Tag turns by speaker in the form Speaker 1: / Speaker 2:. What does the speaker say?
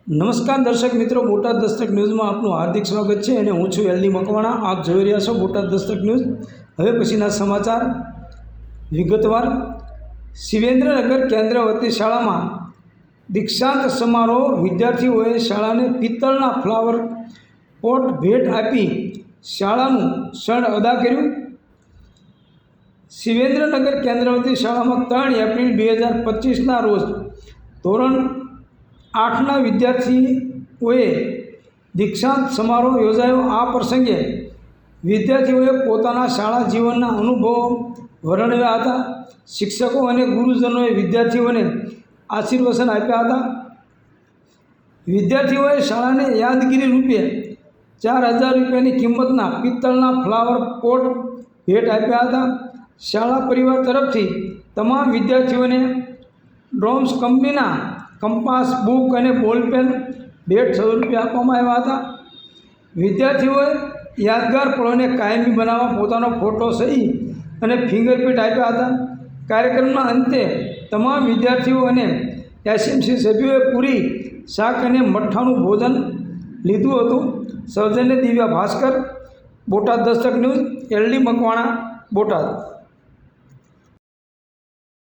Speaker 1: નમસ્કાર દર્શક મિત્રો, બોટાદ દસ્તક ન્યૂઝમાં આપનું હાર્દિક સ્વાગત છે અને હું છું એલડી મકવાણા। આપ જોઈ રહ્યા છો બોટાદ દસ્તક ન્યૂઝ। હવે પછીના સમાચાર વિગતવાર। શિવેન્દ્રનગર કેન્દ્ર વતી શાળામાં દીક્ષાંત સમારોહ। વિદ્યાર્થીઓએ શાળાને પિત્તળના ફ્લાવર પોટ ભેટ આપી શાળાનું શણ અદા કર્યું। શિવેન્દ્રનગર કેન્દ્ર વતી શાળામાં 3 એપ્રિલ 2025ના રોજ ધોરણ 8ના વિદ્યાર્થીઓએ દીક્ષાંત સમારોહ યોજાયો। આ પ્રસંગે વિદ્યાર્થીઓએ પોતાના શાળા જીવનના અનુભવો વર્ણવ્યા હતા। શિક્ષકો અને ગુરુજનોએ વિદ્યાર્થીઓને આશીર્વચન આપ્યા હતા। વિદ્યાર્થીઓએ શાળાને યાદગીરી રૂપે 4000 રૂપિયાની કિંમતના પિત્તળના ફ્લાવર પોટ ભેટ આપ્યા હતા। શાળા પરિવાર તરફથી તમામ વિદ્યાર્થીઓને ડોમ્સ કંપનીના કંપાસ, બુક અને બોલપેન ભેટ સ્વરૂપે આપવામાં આવ્યા હતા। વિદ્યાર્થીઓએ યાદગાર પળોને કાયમી બનાવવા પોતાનો ફોટો સહી અને ફિંગરપ્રિન્ટ આપ્યા હતા। કાર્યક્રમના અંતે તમામ વિદ્યાર્થીઓ અને એસએમસી સભ્યોએ પૂરી, શાક અને મઠ્ઠાનું ભોજન લીધું હતું। સૌજન્ય દિવ્યા ભાસ્કર, બોટાદ દસ્તક ન્યૂઝ, એલડી મકવાણા, બોટાદ।